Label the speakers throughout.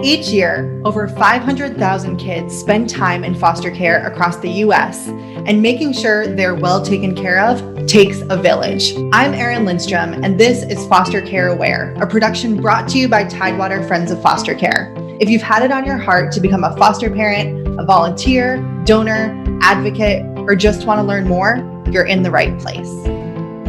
Speaker 1: Each year, over 500,000 kids spend time in foster care across the US, and making sure they're well taken care of takes a village. I'm Erin Lindstrom, and this is Foster Care Aware, a production brought to you by Tidewater Friends of Foster Care. If you've had it on your heart to become a foster parent, a volunteer, donor, advocate, or just want to learn more, you're in the right place.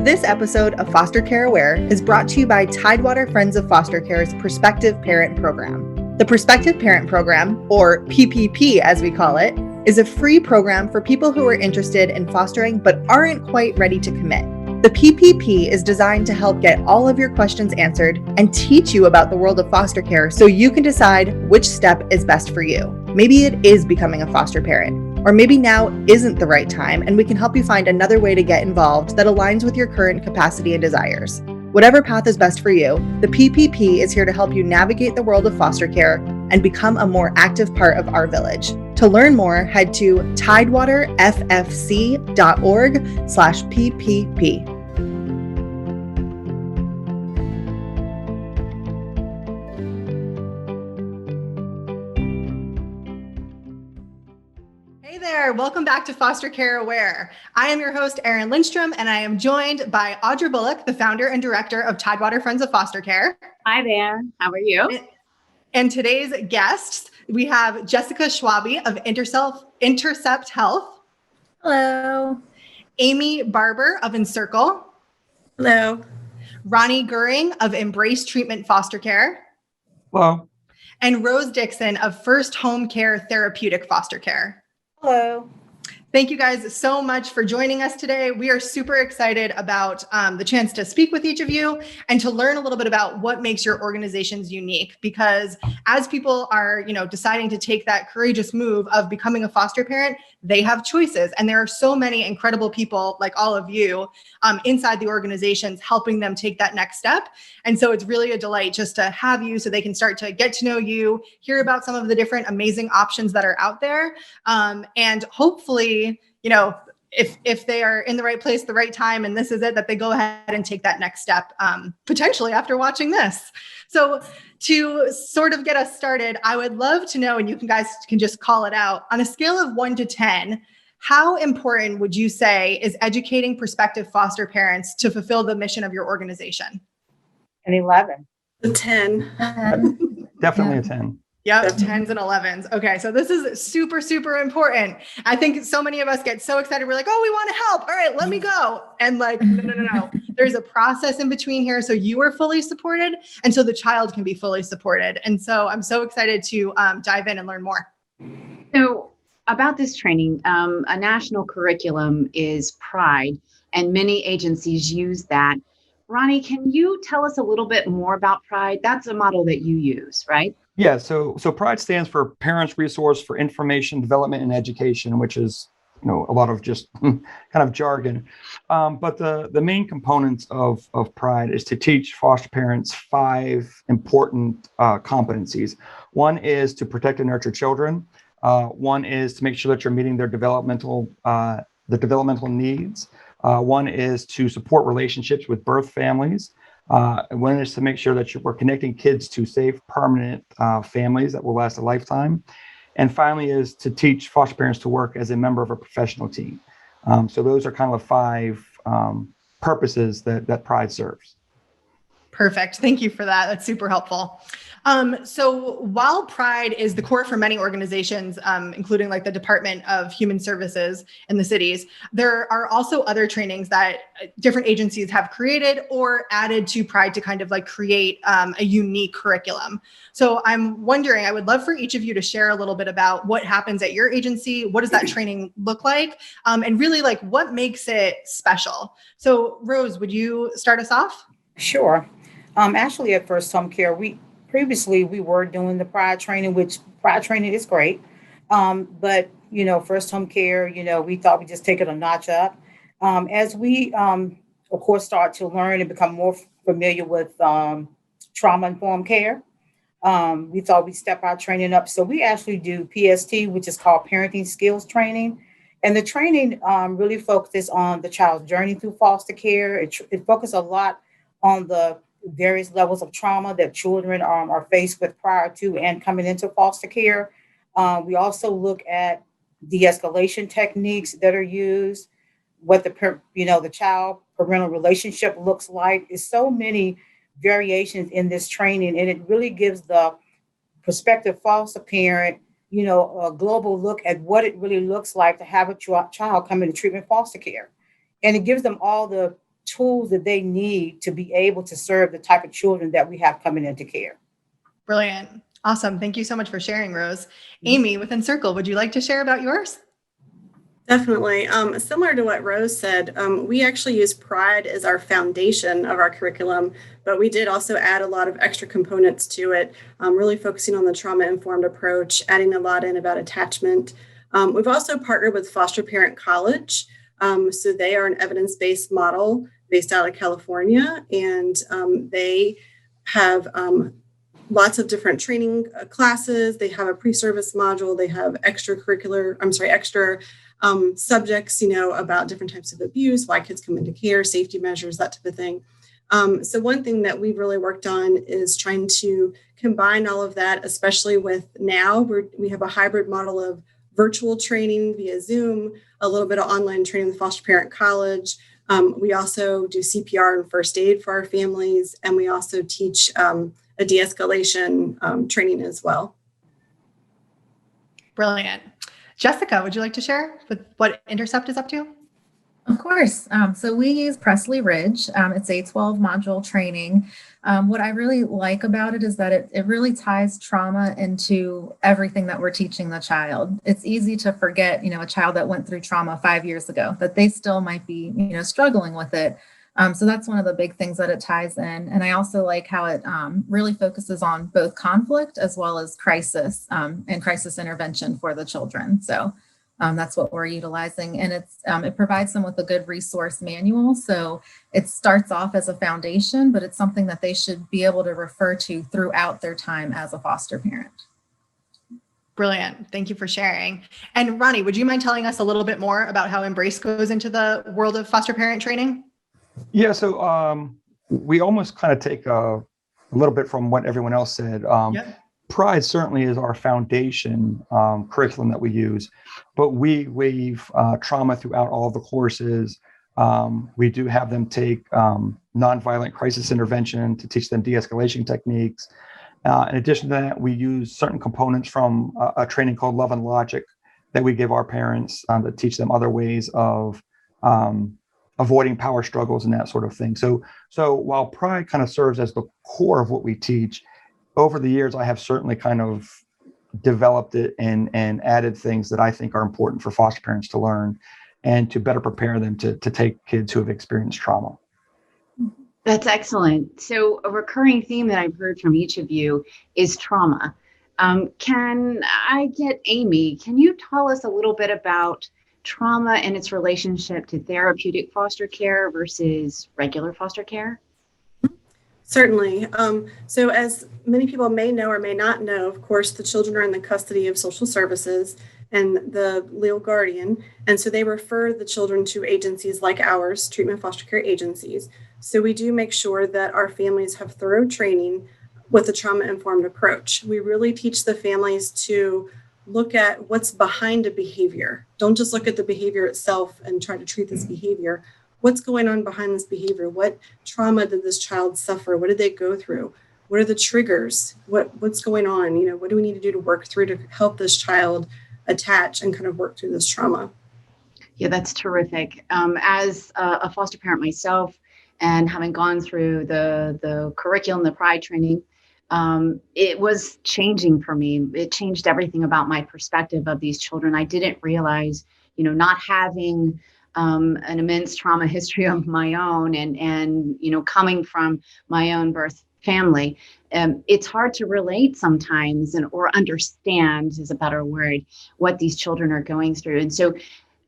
Speaker 1: This episode of Foster Care Aware is brought to you by Tidewater Friends of Foster Care's Prospective Parent Program. The Prospective Parent Program, or PPP as we call it, is a free program for people who are interested in fostering but aren't quite ready to commit. The PPP is designed to help get all of your questions answered and teach you about the world of foster care so you can decide which step is best for you. Maybe it is becoming a foster parent, or maybe now isn't the right time and we can help you find another way to get involved that aligns with your current capacity and desires. Whatever path is best for you, the PPP is here to help you navigate the world of foster care and become a more active part of our village. To learn more, head to tidewaterffc.org/PPP. Hey there, welcome back to Foster Care Aware. I am your host, Erin Lindstrom, and I am joined by Audra Bullock, the founder and director of Tidewater Friends of Foster Care.
Speaker 2: Hi there, how are you?
Speaker 1: And today's guests, we have Jessica Schwabe of Intercept Health.
Speaker 3: Hello.
Speaker 1: Amy Barbour of enCircle.
Speaker 3: Hello.
Speaker 1: Ronnie Gehring of Embrace Treatment Foster Care.
Speaker 4: Hello.
Speaker 1: And Rose Dixon of First Home Care Therapeutic Foster Care.
Speaker 3: Hello.
Speaker 1: Thank you guys so much for joining us today. We are super excited about the chance to speak with each of you and to learn a little bit about what makes your organizations unique. Because as people are, deciding to take that courageous move of becoming a foster parent, they have choices. And there are so many incredible people like all of you inside the organizations helping them take that next step. And so it's really a delight just to have you so they can start to get to know you, hear about some of the different amazing options that are out there. And hopefully, if they are in the right place, the right time, and this is it, that they go ahead and take that next step, potentially after watching this. So to sort of get us started, I would love to know, and you guys can just call it out, on a scale of 1 to 10, how important would you say is educating prospective foster parents to fulfill the mission of your organization?
Speaker 3: An 11.
Speaker 2: A 10.
Speaker 4: Definitely a 10.
Speaker 1: Yep, 10s and 11s. Okay, so this is super, super important. I think so many of us get so excited. We're like, oh, we want to help. All right, let me go. And like, no. There's a process in between here. So you are fully supported. And so the child can be fully supported. And so I'm so excited to dive in and learn more.
Speaker 2: So about this training, a national curriculum is PRIDE, and many agencies use that. Ronnie, can you tell us a little bit more about PRIDE? That's a model that you use, right?
Speaker 4: Yeah, so PRIDE stands for Parents Resource for Information Development and Education, which is a lot of just kind of jargon. But the main components of PRIDE is to teach foster parents 5 important competencies. One is to protect and nurture children. One is to make sure that you're meeting their developmental needs. One is to support relationships with birth families. One is to make sure that we're connecting kids to safe, permanent families that will last a lifetime. And finally is to teach foster parents to work as a member of a professional team. So those are kind of the 5 purposes that PRIDE serves.
Speaker 1: Perfect. Thank you for that. That's super helpful. So while PRIDE is the core for many organizations, including like the Department of Human Services in the cities, there are also other trainings that different agencies have created or added to PRIDE to kind of like create a unique curriculum. So I'm wondering, I would love for each of you to share a little bit about what happens at your agency. What does that training look like? And really like what makes it special? So Rose, would you start us off?
Speaker 3: Sure. Actually, at First Home Care, previously we were doing the PRIDE training, which PRIDE training is great. But, First Home Care, we thought we'd just take it a notch up. As we, of course, start to learn and become more familiar with trauma-informed care, we thought we'd step our training up. So we actually do PST, which is called Parenting Skills Training. And the training really focuses on the child's journey through foster care. It focuses a lot on the various levels of trauma that children are faced with prior to and coming into foster care. We also look at de-escalation techniques that are used, what the child parental relationship looks like. There's so many variations in this training, and it really gives the prospective foster parent, a global look at what it really looks like to have a child come into treatment foster care. And it gives them all the tools that they need to be able to serve the type of children that we have coming into care.
Speaker 1: Brilliant. Awesome. Thank you so much for sharing, Rose. Amy, with enCircle, would you like to share about yours?
Speaker 5: Definitely. Similar to what Rose said, we actually use Pride as our foundation of our curriculum, but we did also add a lot of extra components to it, really focusing on the trauma-informed approach, adding a lot in about attachment. We've also partnered with Foster Parent College. So they are an evidence-based model based out of California, and they have lots of different training classes. They have a pre-service module. They have extra subjects, about different types of abuse, why kids come into care, safety measures, that type of thing. So one thing that we've really worked on is trying to combine all of that, especially with now we have a hybrid model of virtual training via Zoom, a little bit of online training with Foster Parent College. We also do CPR and first aid for our families, and we also teach a de-escalation training as well.
Speaker 1: Brilliant. Jessica, would you like to share with what Intercept is up to?
Speaker 6: Of course. So we use Pressley Ridge. It's a 12-module training. What I really like about it is that it really ties trauma into everything that we're teaching the child. It's easy to forget, a child that went through trauma 5 years ago, that they still might be, struggling with it. So that's one of the big things that it ties in. And I also like how it really focuses on both conflict as well as crisis and crisis intervention for the children. So that's what we're utilizing. And it provides them with a good resource manual. So it starts off as a foundation, but it's something that they should be able to refer to throughout their time as a foster parent.
Speaker 1: Brilliant. Thank you for sharing. And Ronnie, would you mind telling us a little bit more about how Embrace goes into the world of foster parent training?
Speaker 4: Yeah, so we almost kind of take a little bit from what everyone else said. Pride certainly is our foundation curriculum that we use, but we weave trauma throughout all of the courses. We do have them take nonviolent crisis intervention to teach them de-escalation techniques. In addition to that, we use certain components from a training called Love and Logic that we give our parents to teach them other ways of avoiding power struggles and that sort of thing. So while Pride kind of serves as the core of what we teach, over the years, I have certainly kind of developed it and added things that I think are important for foster parents to learn and to better prepare them to take kids who have experienced trauma.
Speaker 2: That's excellent. So a recurring theme that I've heard from each of you is trauma. Can I get Amy, can you tell us a little bit about trauma and its relationship to therapeutic foster care versus regular foster care?
Speaker 5: Certainly. So as many people may know or may not know, of course, the children are in the custody of social services and the legal guardian. And so they refer the children to agencies like ours, treatment foster care agencies. So we do make sure that our families have thorough training with a trauma-informed approach. We really teach the families to look at what's behind a behavior. Don't just look at the behavior itself and try to treat this behavior. What's going on behind this behavior? What trauma did this child suffer? What did they go through? What are the triggers? What's going on? What do we need to do to work through to help this child attach and kind of work through this trauma?
Speaker 2: Yeah, that's terrific. As a foster parent myself, and having gone through the curriculum, the Pride training, it was changing for me. It changed everything about my perspective of these children. I didn't realize, not having an immense trauma history of my own and coming from my own birth family, it's hard to relate sometimes or understand is a better word, what these children are going through. And so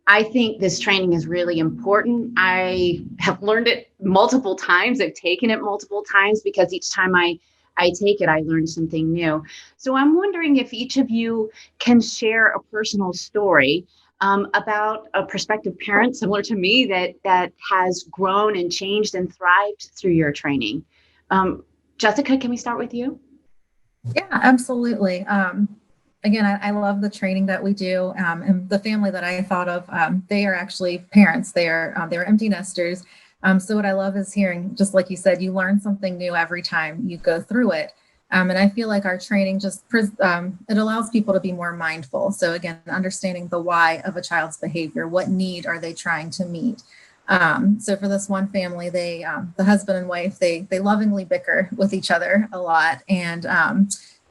Speaker 2: I think this training is really important. I have learned it multiple times. I've taken it multiple times because each time I take it, I learn something new. So I'm wondering if each of you can share a personal story about a prospective parent similar to me that has grown and changed and thrived through your training. Jessica, can we start with you?
Speaker 6: Yeah, absolutely. Again, I love the training that we do, and the family that I thought of. They are actually parents. They're empty nesters. So what I love is hearing, just like you said, you learn something new every time you go through it. And I feel like our training it allows people to be more mindful. So again, understanding the why of a child's behavior, what need are they trying to meet? So for this one family, the husband and wife, they lovingly bicker with each other a lot, and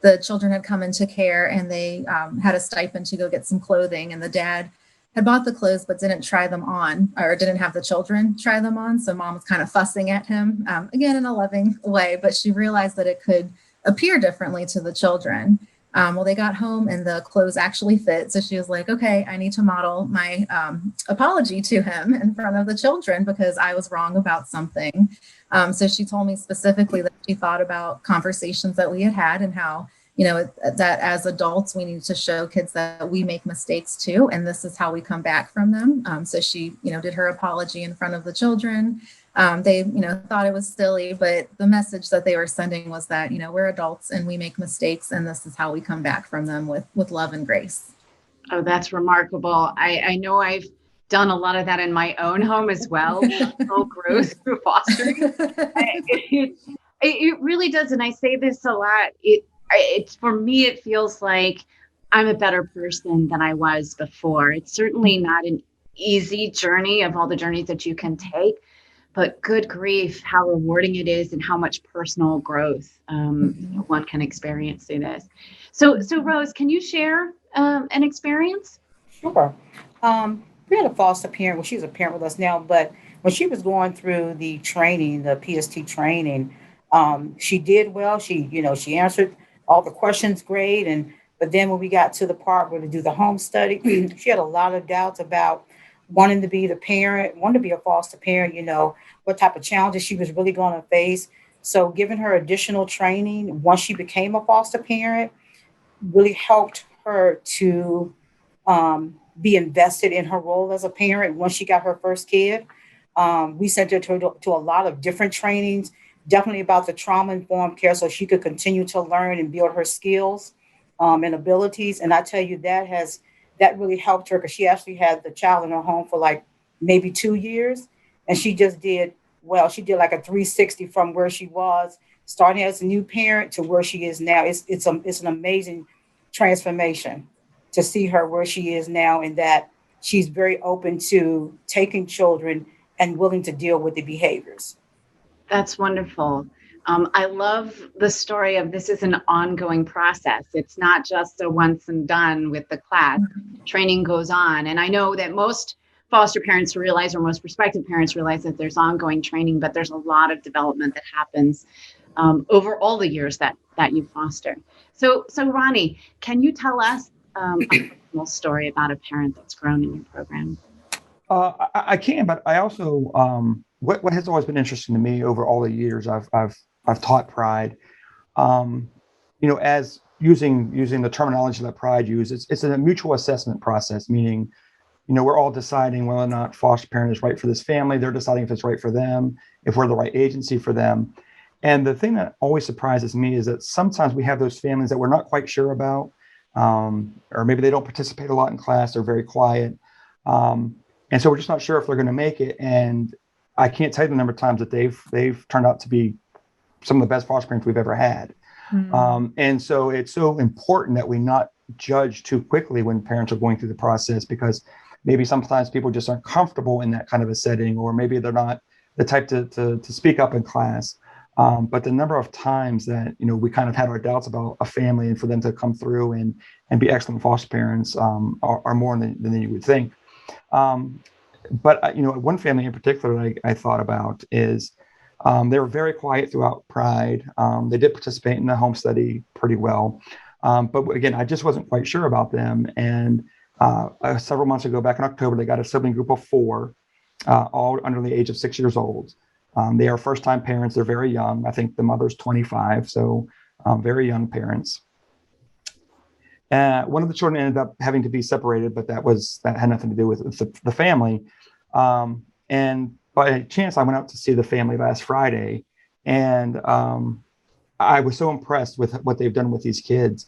Speaker 6: the children had come into care, and they had a stipend to go get some clothing, and the dad had bought the clothes but didn't try them on, or didn't have the children try them on. So mom was kind of fussing at him, again in a loving way, but she realized that it could appear differently to the children. Well, they got home and the clothes actually fit. So she was like, okay, I need to model my apology to him in front of the children because I was wrong about something. So she told me specifically that she thought about conversations that we had had and how, that as adults, we need to show kids that we make mistakes too. And this is how we come back from them. So she, did her apology in front of the children. They, thought it was silly, but the message that they were sending was that, we're adults and we make mistakes, and this is how we come back from them with love and grace.
Speaker 2: Oh, that's remarkable. I know I've done a lot of that in my own home as well, personal growth through fostering. It really does. And I say this a lot. It's for me, it feels like I'm a better person than I was before. It's certainly not an easy journey of all the journeys that you can take, but good grief, how rewarding it is and how much personal growth one can experience through this. So Rose, can you share an experience?
Speaker 3: Sure. We had a foster parent. Well, she's a parent with us now, but when she was going through the training, the PST training, she did well. She answered all the questions great. But then when we got to the part where to do the home study, she had a lot of doubts about wanting to be the parent, wanting to be a foster parent, what type of challenges she was really going to face. So giving her additional training once she became a foster parent really helped her to be invested in her role as a parent once she got her first kid. We sent her to a lot of different trainings, definitely about the trauma-informed care so she could continue to learn and build her skills and abilities. And I tell you, that really helped her because she actually had the child in her home for like maybe 2 years. And she just did well. She did like a 360 from where she was, starting as a new parent to where she is now. It's an amazing transformation to see her where she is now, and that she's very open to taking children and willing to deal with the behaviors.
Speaker 2: That's wonderful. I love the story of this is an ongoing process. It's not just a once and done with the class. Training goes on. And I know that most foster parents realize, or most prospective parents realize, that there's ongoing training, but there's a lot of development that happens over all the years that you foster. So Ronnie, can you tell us a personal story about a parent that's grown in your program?
Speaker 4: I can, but I also what has always been interesting to me over all the years I've taught Pride, as using the terminology that Pride uses, it's a mutual assessment process, meaning, we're all deciding whether or not foster parent is right for this family. They're deciding if it's right for them, if we're the right agency for them. And the thing that always surprises me is that sometimes we have those families that we're not quite sure about, or maybe they don't participate a lot in class, they're very quiet. And so we're just not sure if they're going to make it. And I can't tell you the number of times that they've turned out to be some of the best foster parents we've ever had. Mm-hmm. And so it's so important that we not judge too quickly when parents are going through the process, because maybe sometimes people just aren't comfortable in that kind of a setting, or maybe they're not the type to speak up in class. But the number of times that, we kind of had our doubts about a family, and for them to come through and be excellent foster parents are more than you would think. But one family in particular that I thought about is they were very quiet throughout Pride. They did participate in the home study pretty well. But again, I just wasn't quite sure about them. And several months ago, back in October, they got a sibling group of 4, all under the age of 6 years old. They are first-time parents. They're very young. I think the mother's 25, so very young parents. One of the children ended up having to be separated, but that had nothing to do with the family. And by chance, I went out to see the family last Friday, And I was so impressed with what they've done with these kids.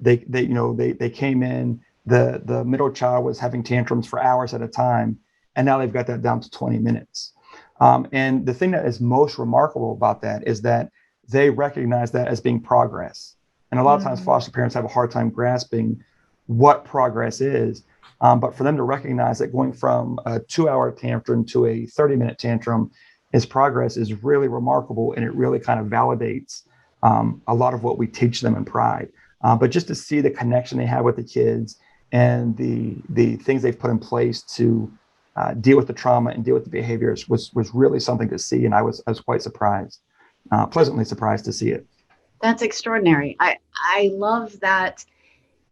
Speaker 4: They came in, the middle child was having tantrums for hours at a time, and now they've got that down to 20 minutes. And the thing that is most remarkable about that is that they recognize that as being progress. And a lot of times foster parents have a hard time grasping what progress is. But for them to recognize that going from a 2-hour tantrum to a 30-minute tantrum is progress is really remarkable. And it really kind of validates a lot of what we teach them in Pride. But just to see the connection they have with the kids and the things they've put in place to deal with the trauma and deal with the behaviors was really something to see. And I was quite surprised, pleasantly surprised to see it.
Speaker 2: That's extraordinary. I love that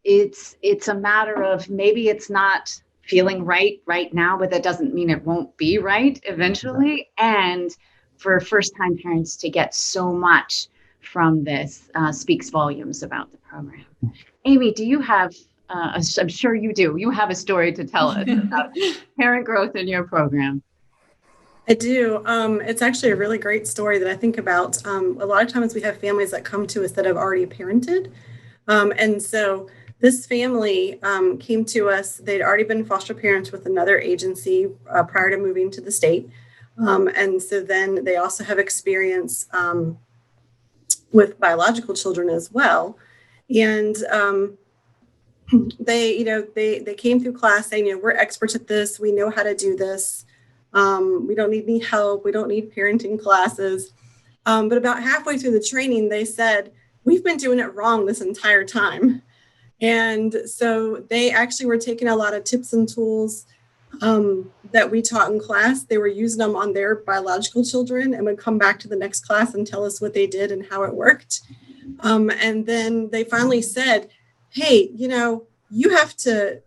Speaker 2: it's a matter of maybe it's not feeling right now, but that doesn't mean it won't be right eventually. And for first-time parents to get so much from this speaks volumes about the program. Amy, do you have, I'm sure you do, you have a story to tell us about parent growth in your program?
Speaker 5: I do. It's actually a really great story that I think about. A lot of times we have families that come to us that have already parented. And so this family came to us. They'd already been foster parents with another agency prior to moving to the state. And so then they also have experience with biological children as well. And they came through class saying, we're experts at this. We know how to do this. We don't need any help. We don't need parenting classes. But about halfway through the training, they said, we've been doing it wrong this entire time. And so they actually were taking a lot of tips and tools that we taught in class. They were using them on their biological children and would come back to the next class and tell us what they did and how it worked. And then they finally said, hey, you have to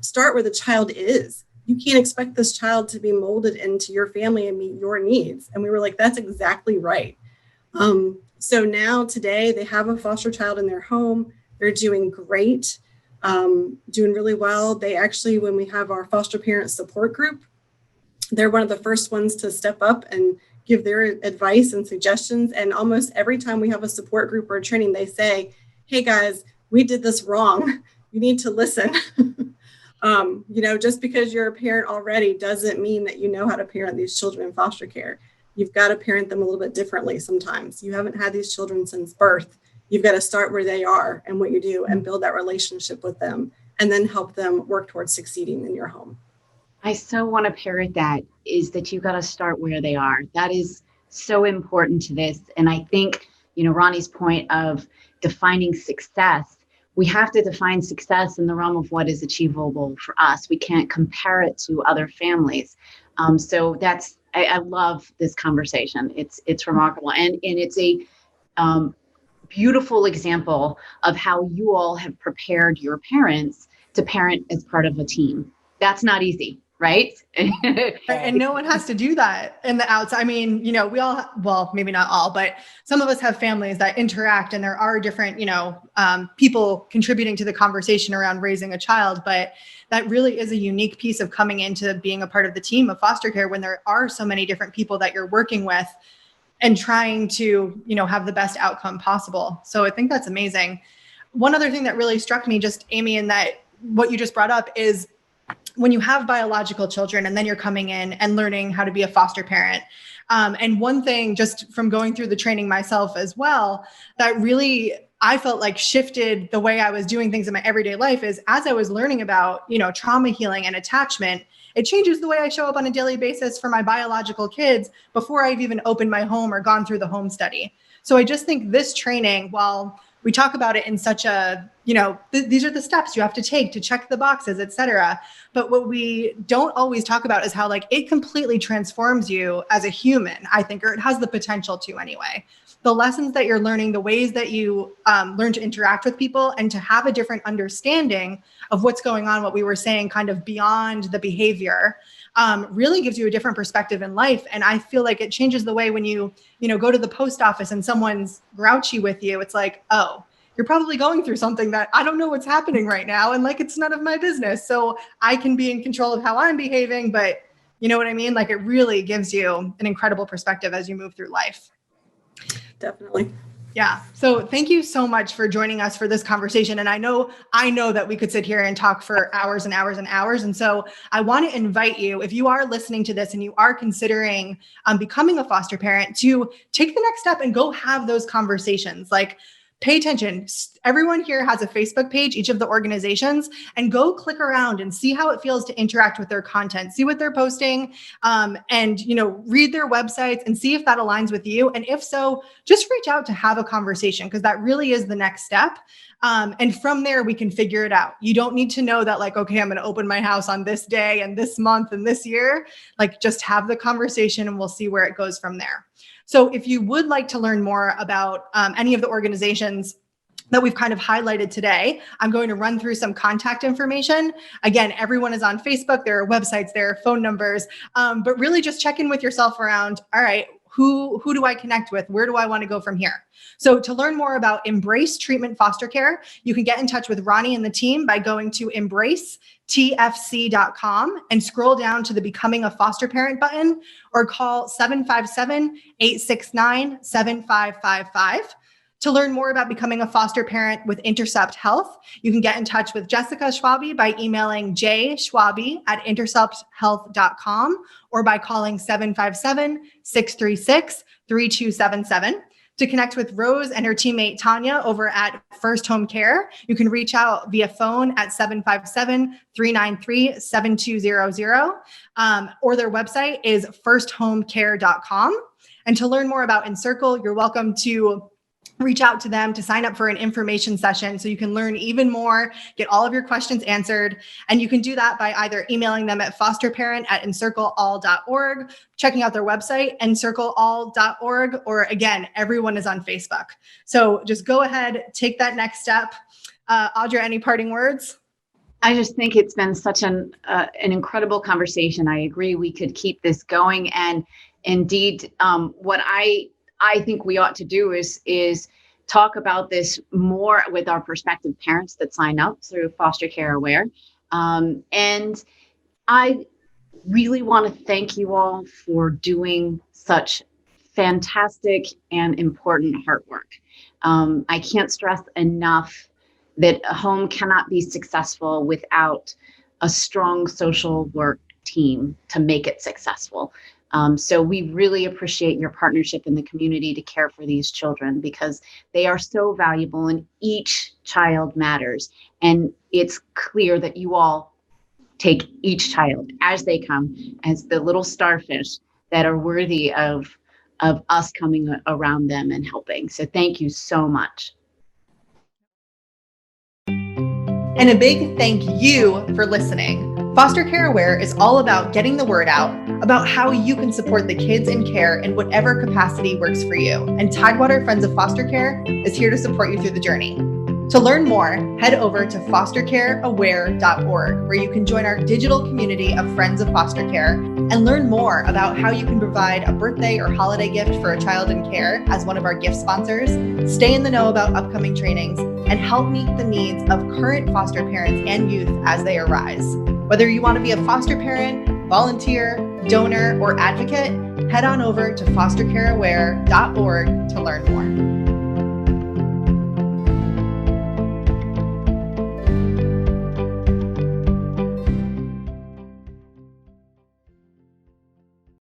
Speaker 5: start where the child is. You can't expect this child to be molded into your family and meet your needs. And we were like, that's exactly right. So now today they have a foster child in their home. They're doing great, doing really well. They actually, when we have our foster parent support group, they're one of the first ones to step up and give their advice and suggestions. And almost every time we have a support group or a training, they say, hey guys, we did this wrong. You need to listen. Just because you're a parent already doesn't mean that you know how to parent these children in foster care. You've got to parent them a little bit differently sometimes. You haven't had these children since birth. You've got to start where they are and what you do and build that relationship with them and then help them work towards succeeding in your home.
Speaker 2: I so want to parrot that, is that you've got to start where they are. That is so important to this. And I think, Ronnie's point of defining success, we have to define success in the realm of what is achievable for us. We can't compare it to other families. So I love this conversation. It's remarkable. And it's a beautiful example of how you all have prepared your parents to parent as part of a team. That's not easy, right?
Speaker 1: And no one has to do that in the outside. I mean, we all, well, maybe not all, but some of us have families that interact, and there are different, people contributing to the conversation around raising a child. But that really is a unique piece of coming into being a part of the team of foster care when there are so many different people that you're working with and trying to, have the best outcome possible. So I think that's amazing. One other thing that really struck me, just Amy, in that what you just brought up is when you have biological children and then you're coming in and learning how to be a foster parent. And one thing, just from going through the training myself as well, that really I felt like shifted the way I was doing things in my everyday life is as I was learning about, trauma healing and attachment, it changes the way I show up on a daily basis for my biological kids before I've even opened my home or gone through the home study. So I just think this training, while we talk about it in such a, these are the steps you have to take to check the boxes, et cetera. But what we don't always talk about is how it completely transforms you as a human, I think, or it has the potential to anyway. The lessons that you're learning, the ways that you learn to interact with people and to have a different understanding of what's going on, what we were saying, kind of beyond the behavior, really gives you a different perspective in life. And I feel like it changes the way when you go to the post office and someone's grouchy with you, it's like, oh, you're probably going through something that I don't know what's happening right now. And it's none of my business. So I can be in control of how I'm behaving, but you know what I mean? It really gives you an incredible perspective as you move through life.
Speaker 5: definitely.
Speaker 1: Yeah. So thank you so much for joining us for this conversation. And I know that we could sit here and talk for hours and hours and hours. And so I want to invite you, if you are listening to this and you are considering becoming a foster parent, to take the next step and go have those conversations. Like, pay attention. Everyone here has a Facebook page, each of the organizations, and go click around and see how it feels to interact with their content, see what they're posting, and, read their websites and see if that aligns with you. And if so, just reach out to have a conversation, because that really is the next step. And from there, we can figure it out. You don't need to know that, like, okay, I'm going to open my house on this day and this month and this year. Like, just have the conversation and we'll see where it goes from there. So if you would like to learn more about any of the organizations that we've kind of highlighted today, I'm going to run through some contact information. Again, everyone is on Facebook. There are websites, there are phone numbers, but really just check in with yourself around, all right, who do I connect with? Where do I want to go from here? So to learn more about Embrace Treatment Foster Care, you can get in touch with Ronnie and the team by going to embracetfc.com and scroll down to the Becoming a Foster Parent button, or call 757-869-7555. To learn more about becoming a foster parent with Intercept Health, you can get in touch with Jessica Schwabe by emailing jschwabe@intercepthealth.com or by calling 757-636-3277. To connect with Rose and her teammate Tonya over at First Home Care, you can reach out via phone at 757-393-7200, or their website is firsthomecare.com. And to learn more about enCircle, you're welcome to reach out to them to sign up for an information session so you can learn even more, get all of your questions answered. And you can do that by either emailing them at fosterparent@encircleall.org, checking out their website, encircleall.org, or again, everyone is on Facebook. So just go ahead, take that next step. Audra, any parting words?
Speaker 2: I just think it's been such an incredible conversation. I agree we could keep this going. And indeed, what I think we ought to do is talk about this more with our prospective parents that sign up through Foster Care Aware. And I really want to thank you all for doing such fantastic and important heart work. I can't stress enough that a home cannot be successful without a strong social work team to make it successful. So we really appreciate your partnership in the community to care for these children, because they are so valuable and each child matters. And it's clear that you all take each child as they come as the little starfish that are worthy of us coming around them and helping. So thank you so much.
Speaker 1: And a big thank you for listening. Foster Care Aware is all about getting the word out about how you can support the kids in care in whatever capacity works for you. And Tidewater Friends of Foster Care is here to support you through the journey. To learn more, head over to fostercareaware.org, where you can join our digital community of Friends of Foster Care and learn more about how you can provide a birthday or holiday gift for a child in care as one of our gift sponsors, stay in the know about upcoming trainings, and help meet the needs of current foster parents and youth as they arise. Whether you want to be a foster parent, volunteer, donor, or advocate, head on over to fostercareaware.org to learn more.